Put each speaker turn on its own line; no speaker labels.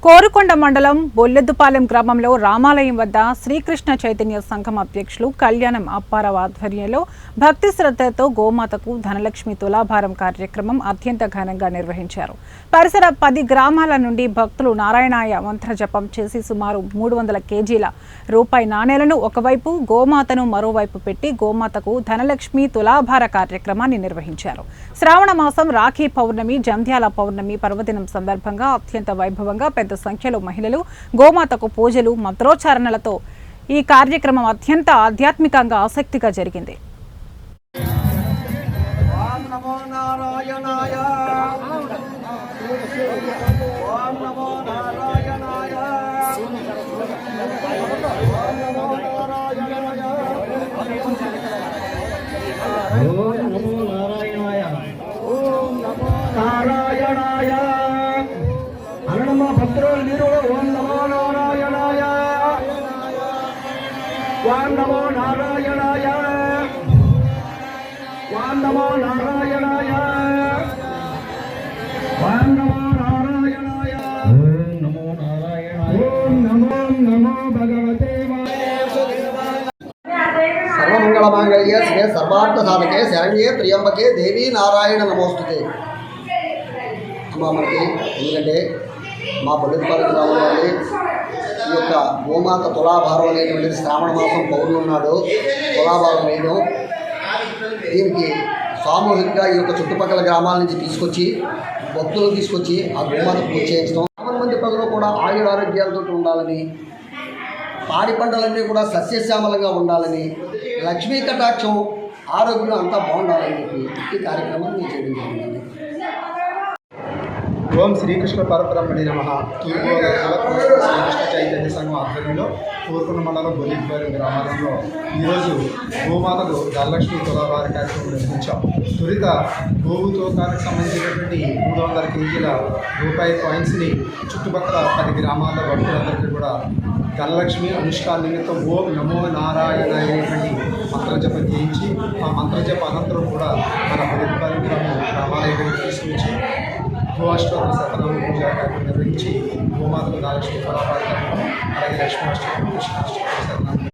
కోరుకొండ మండలం బొల్లెద్దుపాలెం గ్రామంలో రామాలయం వద్ద శ్రీకృష్ణ చైతన్య సంఘం అధ్యక్షులు కళ్యాణం అప్పారావు ఆధ్వర్యంలో భక్తి శ్రద్ధతో గోమాతకు ధనలక్ష్మి తులాభారం కార్యక్రమం అత్యంత ఘనంగా నిర్వహించారు. పరిసర 10 గ్రామాల నుండి భక్తులు నారాయణాయ మంత్ర జపం చేసి సుమారు 300 కేజీల రూపాయి నాణేలను ఒకవైపు గోమాతను మరోవైపు పెట్టి గోమాతకు ధనలక్ష్మి తులాభార కార్యక్రమాన్ని నిర్వహించారు. శ్రావణ మాసం రాఖీ పౌర్ణమి, జంధ్యాల పౌర్ణమి పర్వదినం సందర్భంగా అత్యంత వైభవంగా పెద్ద సంఖ్యలో మహిళలు గోమాతకు పూజలు, మంత్రోచ్చారణలతో ఈ కార్యక్రమం అత్యంత ఆధ్యాత్మికంగా ఆసక్తిగా జరిగింది.
భక్తులు మీరు ఓం నమో నారాయణాయ, ఓం నమో నారాయణాయ, ఓం నమో నారాయణాయ, ఓం నమో నారాయణాయ, ఓం నమో నారాయణాయ, ఓం నమో భగవతే సర్వమంగళమాంగళ్యే శివే సర్వార్థ సాధకే శరణ్యే త్ర్యంబకే దేవీ నారాయణ నమోస్తుతే. అమ్మా మనకి ఎందుకంటే మా బొల్లెద్దుపాలెం గ్రామంలోని ఈ యొక్క గోమాత తులాభారం అనేటువంటిది శ్రావణ మాసం పౌర్ణమి నాడు తులాభారం వేయడం, దీనికి సామూహికంగా ఈ యొక్క చుట్టుపక్కల గ్రామాల నుంచి తీసుకొచ్చి భక్తులు తీసుకొచ్చి ఆ గోమాత పూజ చేయించడం, చాలా మంది ప్రజలు కూడా ఆయుర ఆరోగ్యాలతో ఉండాలని, పాడి పంటలన్నీ కూడా సస్యశ్యామలంగా ఉండాలని, లక్ష్మీ కటాక్షం ఆరోగ్యం అంతా బాగుండాలని చెప్పి ఈ కార్యక్రమాన్ని చేయడం జరిగింది.
ఓం శ్రీకృష్ణ పరబ్రహ్మణి నమః. తూర్పుగోదావరి జిల్లా శ్రీకృష్ణ చైతన్య సంఘం ఆధ్వర్యంలో కోరుకొండ మండలం బొల్లెద్దుపాలెం గ్రామాలలో ఈరోజు గోమాతకు ధనలక్ష్మి తులాభార కార్యక్రమం నిర్వహించాం. తొలుత గోవు తూకానికి సంబంధించినటువంటి 300 కేజీల రూపాయి కాయిన్స్ని చుట్టుపక్కల 10 గ్రామాల భక్తులందరికీ కూడా ధనలక్ష్మి అనుష్ఠాన నిమిత్తం ఓం నమో నారాయణ అనేటువంటి మంత్రజపం చేయించి, ఆ మంత్రజప అనంతరం కూడా మన బొల్లెద్దుపాలెం గ్రామాలయానికి తీసుకొచ్చి గోఅష్టోత్తర శతనామ పూజ కార్యక్రమం నిర్వహించి గోమాతకు ధనలక్ష్మి తులాభార కార్యక్రమం, అలాగే లక్ష్మీ అష్టోత్తర, కృష్ణాష్టోత్తర శతనామ